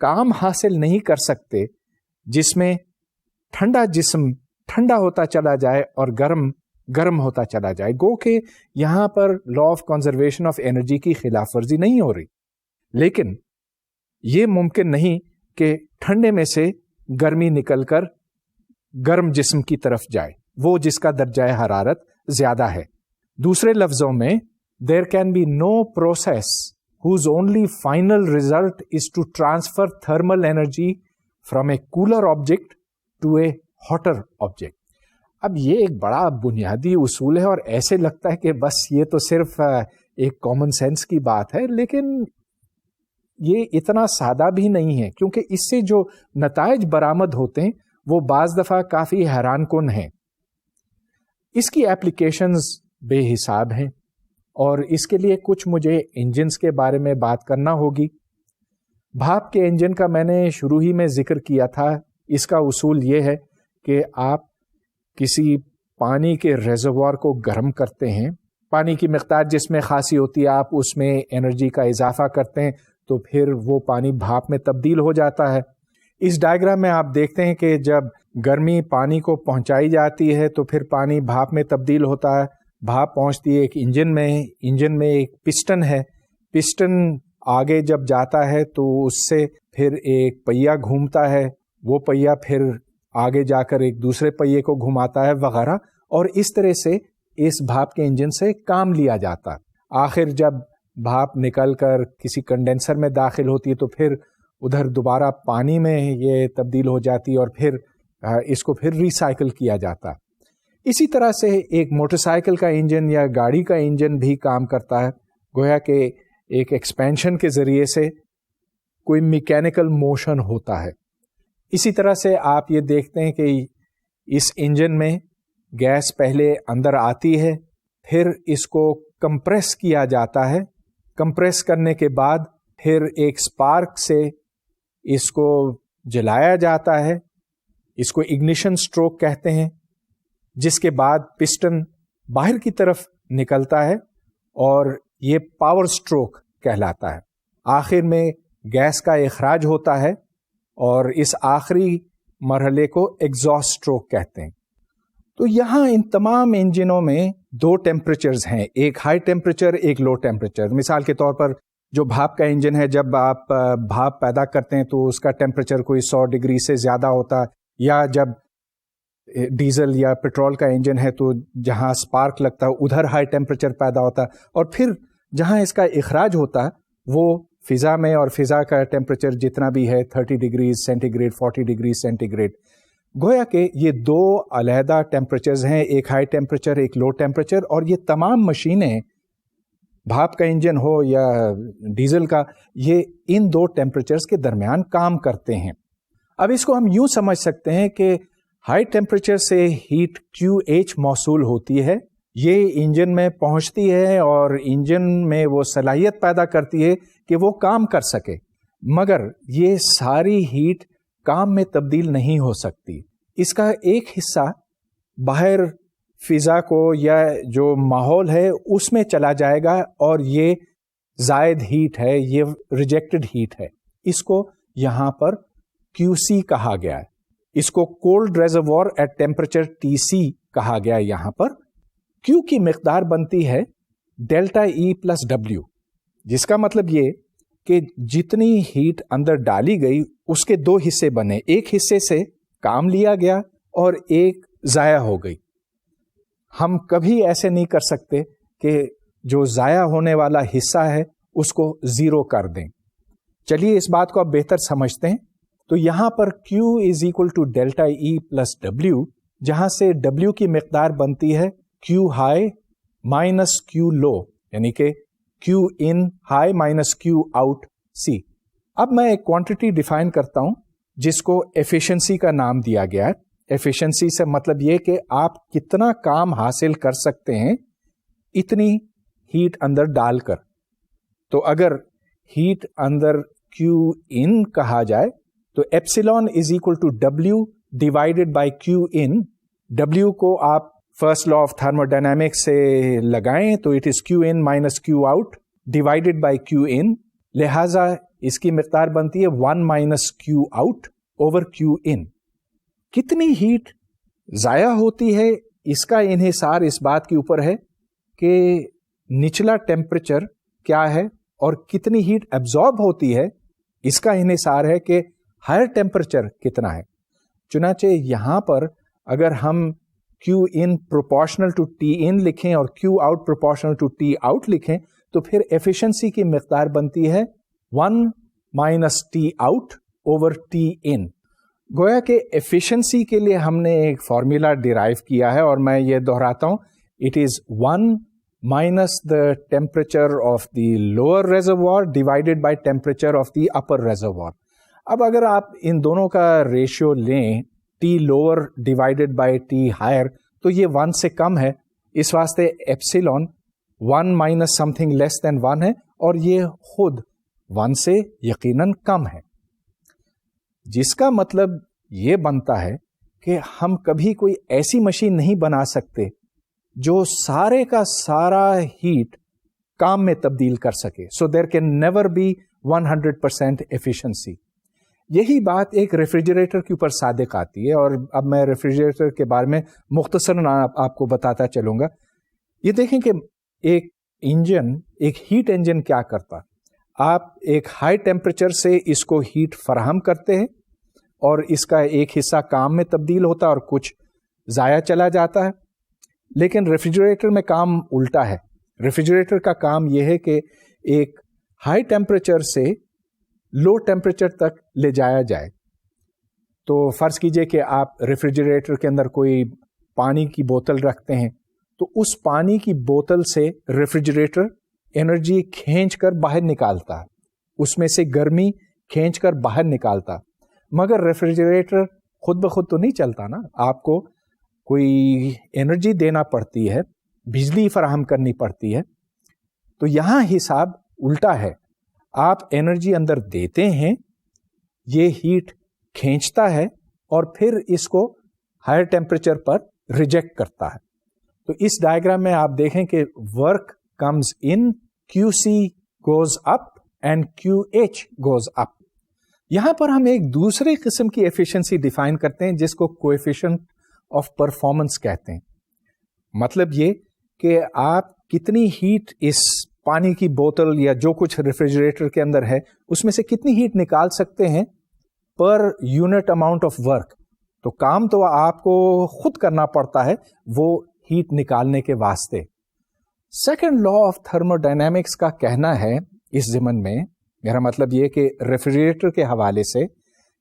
کام حاصل نہیں کر سکتے جس میں ٹھنڈا جسم ٹھنڈا ہوتا چلا جائے اور گرم گرم ہوتا چلا جائے. گو کہ یہاں پر law of conservation of energy کی خلاف ورزی نہیں ہو رہی، لیکن یہ ممکن نہیں کہ ٹھنڈے میں سے گرمی نکل کر گرم جسم کی طرف جائے، وہ جس کا درجہ حرارت زیادہ ہے. دوسرے لفظوں میں there can be no process whose only final result is to transfer thermal energy from a cooler object to a hotter object. اب یہ ایک بڑا بنیادی اصول ہے اور ایسے لگتا ہے کہ بس یہ تو صرف ایک کامن سینس کی بات ہے، لیکن یہ اتنا سادہ بھی نہیں ہے، کیونکہ اس سے جو نتائج برآمد ہوتے ہیں وہ بعض دفعہ کافی حیران کن ہیں. اس کی ایپلیکیشنز بے حساب ہیں اور اس کے لیے کچھ مجھے انجنز کے بارے میں بات کرنا ہوگی. بھاپ کے انجن کا میں نے شروع ہی میں ذکر کیا تھا. اس کا اصول یہ ہے کہ آپ کسی پانی کے ریزروار کو گرم کرتے ہیں، پانی کی مقدار جس میں خاصی ہوتی ہے آپ اس میں انرجی کا اضافہ کرتے ہیں تو پھر وہ پانی بھاپ میں تبدیل ہو جاتا ہے. اس ڈائیگرام میں آپ دیکھتے ہیں کہ جب گرمی پانی کو پہنچائی جاتی ہے تو پھر پانی بھاپ میں تبدیل ہوتا ہے. بھاپ پہنچتی ہے ایک انجن میں، انجن میں ایک پسٹن ہے، پسٹن آگے جب جاتا ہے تو اس سے پھر ایک پہیہ گھومتا ہے، وہ پہیہ پھر آگے جا کر ایک دوسرے پہیے کو گھماتا ہے وغیرہ، اور اس طرح سے اس بھاپ کے انجن سے کام لیا جاتا ہے. آخر جب بھاپ نکل کر کسی کنڈینسر میں داخل ہوتی ہے تو پھر ادھر دوبارہ پانی میں یہ تبدیل ہو جاتی ہے اور پھر اس کو پھر ریسائکل کیا جاتا. اسی طرح سے ایک موٹر سائیکل کا انجن یا گاڑی کا انجن بھی کام کرتا ہے، گویا کہ ایک ایکسپینشن کے ذریعے سے کوئی میکینیکل موشن ہوتا ہے. اسی طرح سے آپ یہ دیکھتے ہیں کہ اس انجن میں گیس پہلے اندر آتی ہے، پھر اس کو کمپریس کیا جاتا ہے، کمپریس کرنے کے بعد پھر ایک سپارک سے اس کو جلایا جاتا ہے، اس کو اگنیشن سٹروک کہتے ہیں، جس کے بعد پسٹن باہر کی طرف نکلتا ہے اور یہ پاور سٹروک کہلاتا ہے. آخر میں گیس کا اخراج ہوتا ہے اور اس آخری مرحلے کو ایگزاسٹ سٹروک کہتے ہیں. تو یہاں ان تمام انجنوں میں دو ٹیمپریچرز ہیں، ایک ہائی ٹیمپریچر ایک لو ٹیمپریچر. مثال کے طور پر جو بھاپ کا انجن ہے، جب آپ بھاپ پیدا کرتے ہیں تو اس کا ٹیمپریچر کوئی 100 ڈگری سے زیادہ ہوتا، یا جب ڈیزل یا پیٹرول کا انجن ہے تو جہاں سپارک لگتا ہے ادھر ہائی ٹیمپریچر پیدا ہوتا ہے، اور پھر جہاں اس کا اخراج ہوتا ہے وہ فضا میں، اور فضا کا ٹیمپریچر جتنا بھی ہے 30 degree centigrade 40 degree centigrade. گویا کہ یہ دو علیحدہ ٹیمپریچرز ہیں، ایک ہائی ٹیمپریچر ایک لو ٹیمپریچر، اور یہ تمام مشینیں بھاپ کا انجن ہو یا ڈیزل کا، یہ ان دو ٹیمپریچرز کے درمیان کام کرتے ہیں. اب اس کو ہم یوں سمجھ سکتے ہیں کہ ہائی ٹیمپریچر سے ہیٹ QH موصول ہوتی ہے، یہ انجن میں پہنچتی ہے اور انجن میں وہ صلاحیت پیدا کرتی ہے کہ وہ کام کر سکے، مگر یہ ساری ہیٹ کام میں تبدیل نہیں ہو سکتی. اس کا ایک حصہ باہر فضا کو یا جو ماحول ہے اس میں چلا جائے گا اور یہ زائد ہیٹ ہے، یہ ریجیکٹڈ ہیٹ ہے. اس کو یہاں پر QC کہا گیا ہے، اس کو کولڈ ریزروار ایٹ ٹیمپریچر TC کہا گیا ہے. یہاں پر Q کی مقدار بنتی ہے ڈیلٹا E پلس W، جس کا مطلب یہ کہ جتنی ہیٹ اندر ڈالی گئی اس کے دو حصے بنے، ایک حصے سے کام لیا گیا اور ایک ضائع ہو گئی. ہم کبھی ایسے نہیں کر سکتے کہ جو ضائع ہونے والا حصہ ہے اس کو زیرو کر دیں. چلیے اس بات کو اب بہتر سمجھتے ہیں. تو یہاں پر Q is equal to delta E plus W، جہاں سے W کی مقدار بنتی ہے Q high minus Q low, یعنی کہ Q in high minus Q out C. اب میں ایک کوانٹٹی ڈیفائن کرتا ہوں جس کو ایفیشنسی کا نام دیا گیا ہے. ایفیشنسی سے مطلب یہ کہ آپ کتنا کام حاصل کر سکتے ہیں اتنی ہیٹ اندر ڈال کر. تو اگر ہیٹ اندر Q ان کہا جائے تو epsilon is equal to W divided by Q in. W کو آپ فرسٹ لا آف تھرموڈائنامکس سے لگائیں تو it is Q in minus Q out divided by Q in. لہذا اس کی مقدار بنتی ہے 1 minus Q out over Q in. کتنی ہیٹ ضائع ہوتی ہے اس کا انحصار اس بات کے اوپر ہے کہ نچلا ٹیمپریچر کیا ہے، اور کتنی ہیٹ ایبزارب ہوتی ہے اس کا انحصار ہے کہ ہائر ٹیمپریچر کتنا ہے. چنانچہ یہاں پر اگر ہم Q in proportional to T in لکھیں اور Q out proportional to T out لکھیں تو پھر ایفیشنسی کی مقدار بنتی ہے 1 minus T out over T in. گویا کہ ایفیشنسی کے لیے ہم نے ایک فارمولا ڈیرائیو کیا ہے اور میں یہ دہراتا ہوں, it is 1 minus the temperature of the lower reservoir divided by temperature of the upper reservoir. اب اگر آپ ان دونوں کا ریشیو لیں T lower divided by T higher تو یہ 1 سے کم ہے, اس واسطے epsilon 1 minus something less than 1 ہے اور یہ خود 1 سے یقیناً کم ہے, جس کا مطلب یہ بنتا ہے کہ ہم کبھی کوئی ایسی مشین نہیں بنا سکتے جو سارے کا سارا ہیٹ کام میں تبدیل کر سکے. So there can never be 100% efficiency. یہی بات ایک ریفریجریٹر کے اوپر صادق آتی ہے, اور اب میں ریفریجریٹر کے بارے میں مختصراً آپ کو بتاتا چلوں گا. یہ دیکھیں کہ ایک انجن, ایک ہیٹ انجن کیا کرتا, آپ ایک ہائی ٹیمپریچر سے اس کو ہیٹ فراہم کرتے ہیں اور اس کا ایک حصہ کام میں تبدیل ہوتا ہے اور کچھ ضائع چلا جاتا ہے. لیکن ریفریجریٹر میں کام الٹا ہے. ریفریجریٹر کا کام یہ ہے کہ ایک ہائی ٹیمپریچر سے لو ٹیمپریچر تک لے جایا جائے. تو فرض کیجئے کہ آپ ریفریجریٹر کے اندر کوئی پانی کی بوتل رکھتے ہیں, تو اس پانی کی بوتل سے ریفریجریٹر انرجی کھینچ کر باہر نکالتا ہے, اس میں سے گرمی کھینچ کر باہر نکالتا. مگر ریفریجریٹر خود بخود تو نہیں چلتا نا, آپ کو کوئی انرجی دینا پڑتی ہے, بجلی فراہم کرنی پڑتی ہے. تو یہاں حساب الٹا ہے, آپ انرجی اندر دیتے ہیں, یہ ہیٹ کھینچتا ہے اور پھر اس کو ہائر ٹیمپریچر پر ریجیکٹ کرتا ہے. تو اس ڈائیگرام میں آپ دیکھیں کہ work comes in, Q C goes up and Q H goes up. یہاں پر ہم ایک دوسرے قسم کی ایفیشنسی ڈیفائن کرتے ہیں جس کو کوایفیشنٹ آف پرفارمنس کہتے ہیں. مطلب یہ کہ آپ کتنی ہیٹ اس پانی کی بوتل یا جو کچھ ریفریجریٹر کے اندر ہے اس میں سے کتنی ہیٹ نکال سکتے ہیں per unit amount of work. تو کام تو آپ کو خود کرنا پڑتا ہے وہ ہیٹ نکالنے کے واسطے. سیکنڈ لا آف تھرموڈائنامکس کا کہنا ہے اس ضمن میں, میرا مطلب یہ کہ ریفریجریٹر کے حوالے سے,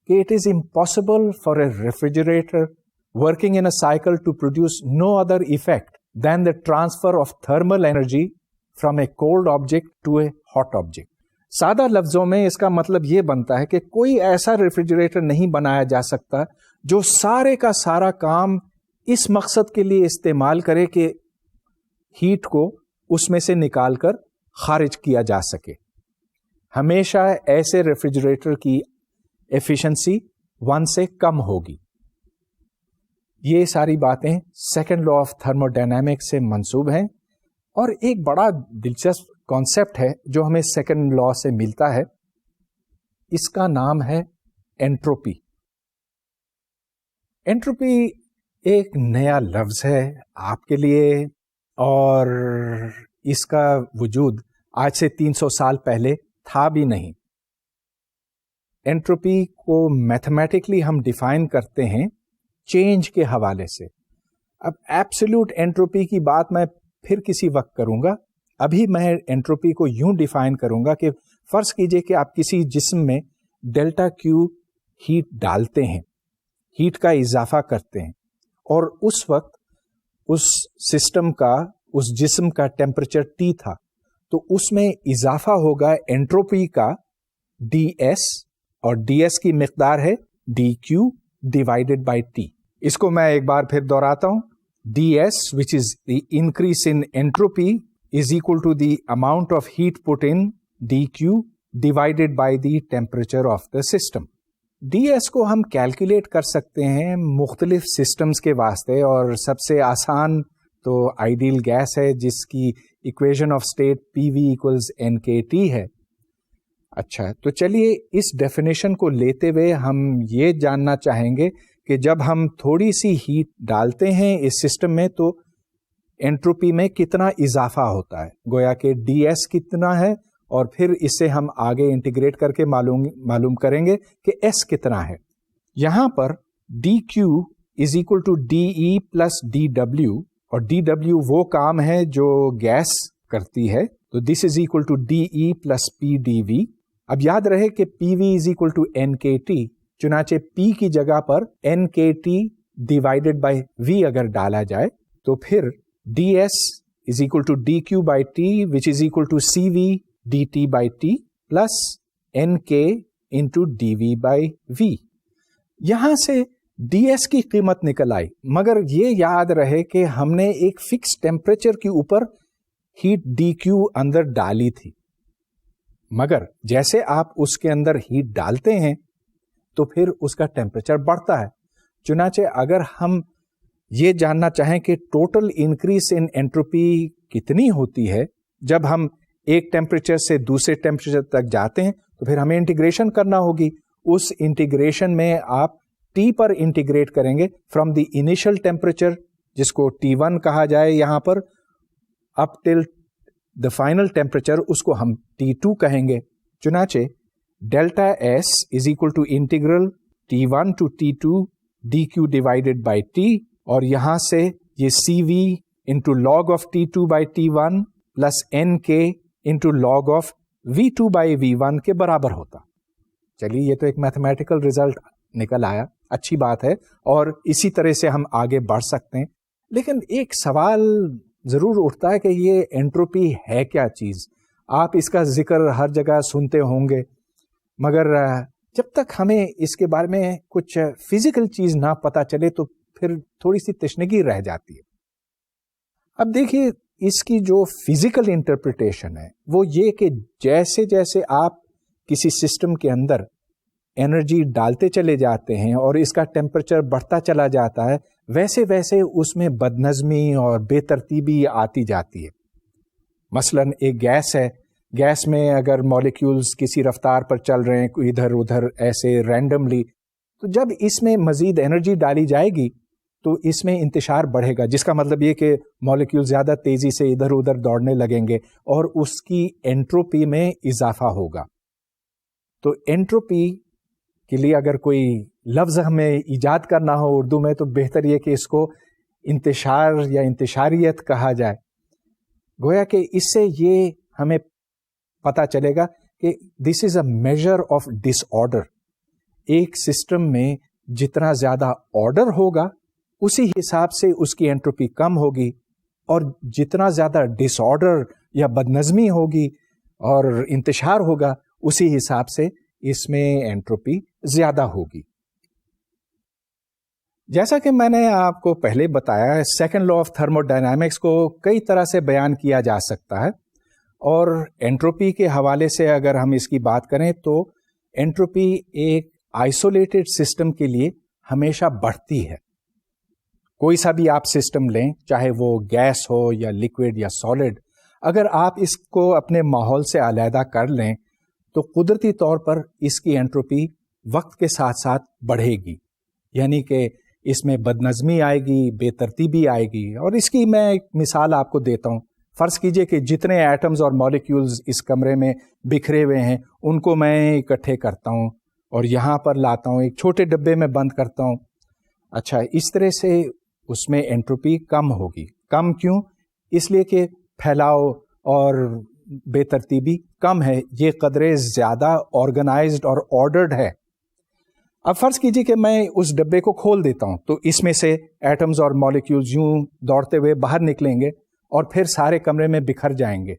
کہ it is impossible for a refrigerator working in a cycle to produce no other effect than the transfer of thermal energy from a cold object to a hot object. سادہ لفظوں میں اس کا مطلب یہ بنتا ہے کہ کوئی ایسا ریفریجریٹر نہیں بنایا جا سکتا جو سارے کا سارا کام اس مقصد کے لیے استعمال کرے کہ ہیٹ کو اس میں سے نکال کر خارج کیا جا سکے. ہمیشہ ایسے ریفریجریٹر کی ایفیشنسی 1 سے کم ہوگی. یہ ساری باتیں سیکنڈ لا آف تھرموڈائنامکس سے منسوب ہیں. اور ایک بڑا دلچسپ کانسیپٹ ہے جو ہمیں سیکنڈ لا سے ملتا ہے, اس کا نام ہے انٹروپی. انٹروپی ایک نیا لفظ ہے آپ کے لیے, اور اس کا وجود آج سے 300 سال پہلے تھا بھی نہیں. انٹروپی کو میتھمیٹکلی ہم ڈیفائن کرتے ہیں چینج کے حوالے سے. اب ایبسولوٹ انٹروپی کی بات میں پھر کسی وقت کروں گا. ابھی میں انٹروپی کو یوں ڈیفائن کروں گا کہ فرض کیجئے کہ آپ کسی جسم میں ڈیلٹا کیو ہیٹ ڈالتے ہیں, ہیٹ کا اضافہ کرتے ہیں, اور اس وقت اس سسٹم کا, اس جسم کا ٹیمپریچر ٹی تھا, تو اس میں اضافہ ہوگا انٹروپی کا ڈی ایس, اور ڈی ایس کی مقدار ہے D Q divided by T. اس کو میں ایک بار پھر دہراتا ہوں. D S which is the increase in entropy is equal to the amount of heat put in D Q divided by the temperature of the system. D S کو ہم کیلکولیٹ کر سکتے ہیں مختلف سسٹمز کے واسطے, اور سب سے آسان تو آئیڈیل گیس ہے جس کی equation of state P V equals N K T ہے. اچھا, تو چلیے اس ڈیفینیشن کو لیتے ہوئے ہم یہ جاننا چاہیں گے کہ جب ہم تھوڑی سی ہیٹ ڈالتے ہیں اس سسٹم میں تو انٹروپی میں کتنا اضافہ ہوتا ہے. گویا کہ ڈی ایس کتنا ہے, اور پھر اس سے ہم آگے انٹیگریٹ کر کے معلوم کریں گے کہ ایس کتنا ہے. یہاں پر D Q is equal to D E plus D W, اور ڈی ڈبلیو وہ کام ہے جو گیس کرتی ہے. تو this is equal to D E plus P D V. اب یاد رہے کہ P V is equal to N K T, چنانچہ پی کی جگہ پر N K T divided by V اگر ڈالا جائے تو پھر D S is equal to D Q by T which is equal to C V D T by T plus N K into D V by V. یہاں سے D S کی قیمت نکل آئی، مگر یہ یاد رہے کہ ہم نے ایک فکس ٹیمپریچر کے اوپر ہیٹ ڈی کیو اندر ڈالی تھی، مگر جیسے آپ اس کے اندر ہیٹ ڈالتے ہیں تو پھر اس کا ٹیمپریچر بڑھتا ہے. چنانچہ اگر ہم یہ جاننا چاہیں کہ ٹوٹل انکریز ان اینٹروپی کتنی ہوتی ہے جب ہم ایک ٹیمپریچر سے دوسرے ٹیمپریچر تک جاتے ہیں، تو پھر ہمیں انٹیگریشن کرنا ہوگی. اس انٹیگریشن میں آپ ٹی پر انٹیگریٹ کریں گے فرام دی انیشل ٹیمپریچر جس کو T1 کہا جائے یہاں پر اپ ٹل دا فائنل ٹیمپریچر، اس کو ہم T2 کہیں گے. چنانچہ delta S is equal to integral T1 to T2 D Q divided by T, اور یہاں سے یہ C V into log of T2 by T1 plus N K into log of V2 by V1 کے برابر ہوتا. چلیے یہ تو ایک میتھمیٹیکل ریزلٹ نکل آیا، اچھی بات ہے، اور اسی طرح سے ہم آگے بڑھ سکتے ہیں. لیکن ایک سوال ضرور اٹھتا ہے کہ یہ انٹروپی ہے کیا چیز؟ آپ اس کا ذکر ہر جگہ سنتے ہوں گے، مگر جب تک ہمیں اس کے بارے میں کچھ فزیکل چیز نہ پتہ چلے تو پھر تھوڑی سی تشنگی رہ جاتی ہے. اب دیکھیے اس کی جو فزیکل انٹرپریٹیشن ہے وہ یہ کہ جیسے جیسے آپ کسی سسٹم کے اندر انرجی ڈالتے چلے جاتے ہیں اور اس کا ٹیمپریچر بڑھتا چلا جاتا ہے، ویسے ویسے اس میں بدنظمی اور بے ترتیبی آتی جاتی ہے. مثلا ایک گیس ہے، گیس میں اگر مالیکیولز کسی رفتار پر چل رہے ہیں ادھر ادھر ایسے رینڈملی، تو جب اس میں مزید انرجی ڈالی جائے گی تو اس میں انتشار بڑھے گا، جس کا مطلب یہ کہ مالیکیول زیادہ تیزی سے ادھر ادھر دوڑنے لگیں گے اور اس کی انٹروپی میں اضافہ ہوگا. تو انٹروپی کے لیے اگر کوئی لفظ ہمیں ایجاد کرنا ہو اردو میں تو بہتر یہ کہ اس کو انتشار یا انتشاریت کہا جائے. گویا کہ اس سے یہ ہمیں پتہ چلے گا کہ دس از اے میجر آف ڈس آرڈر. ایک سسٹم میں جتنا زیادہ آرڈر ہوگا اسی حساب سے اس کی انٹروپی کم ہوگی، اور جتنا زیادہ ڈس آرڈر یا بدنظمی ہوگی اور انتشار ہوگا اسی حساب سے اس میں انٹروپی زیادہ ہوگی. جیسا کہ میں نے آپ کو پہلے بتایا، second law of thermo dynamics کو کئی طرح سے بیان کیا جا سکتا ہے، اور انٹروپی کے حوالے سے اگر ہم اس کی بات کریں تو انٹروپی ایک آئسولیٹڈ سسٹم کے لیے ہمیشہ بڑھتی ہے. کوئی سا بھی آپ سسٹم لیں، چاہے وہ گیس ہو یا لکوڈ یا سالڈ، اگر آپ اس کو اپنے ماحول سے علیحدہ کر لیں تو قدرتی طور پر اس کی انٹروپی وقت کے ساتھ ساتھ بڑھے گی، یعنی کہ اس میں بدنظمی آئے گی، بے ترتیبی آئے گی. اور اس کی میں ایک مثال آپ کو دیتا ہوں. فرض کیجئے کہ جتنے ایٹمز اور مالیکیولز اس کمرے میں بکھرے ہوئے ہیں ان کو میں اکٹھے کرتا ہوں اور یہاں پر لاتا ہوں، ایک چھوٹے ڈبے میں بند کرتا ہوں. اچھا، اس طرح سے اس میں انٹروپی کم ہوگی. کم کیوں؟ اس لیے کہ پھیلاؤ اور بے ترتیبی کم ہے، یہ قدرے زیادہ آرگنائزڈ اور آرڈرڈ ہے. اب فرض کیجئے کہ میں اس ڈبے کو کھول دیتا ہوں تو اس میں سے ایٹمز اور مالیکیولز یوں دوڑتے ہوئے باہر نکلیں گے اور پھر سارے کمرے میں بکھر جائیں گے،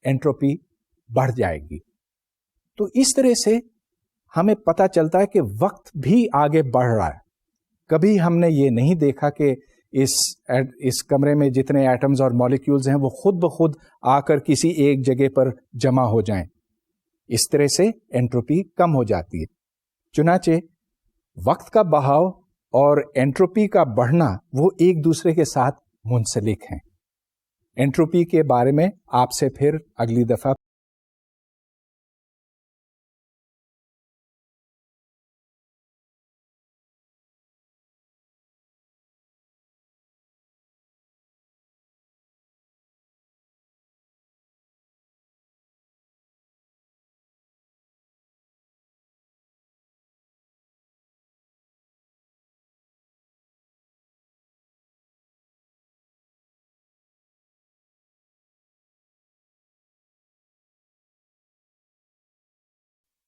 انٹروپی بڑھ جائے گی. تو اس طرح سے ہمیں پتہ چلتا ہے کہ وقت بھی آگے بڑھ رہا ہے. کبھی ہم نے یہ نہیں دیکھا کہ اس کمرے میں جتنے ایٹمز اور مالیکیولز ہیں وہ خود بخود آ کر کسی ایک جگہ پر جمع ہو جائیں. اس طرح سے انٹروپی کم ہو جاتی ہے. چنانچہ وقت کا بہاؤ اور انٹروپی کا بڑھنا وہ ایک دوسرے کے ساتھ منسلک ہیں. انٹروپی کے بارے میں آپ سے پھر اگلی دفعہ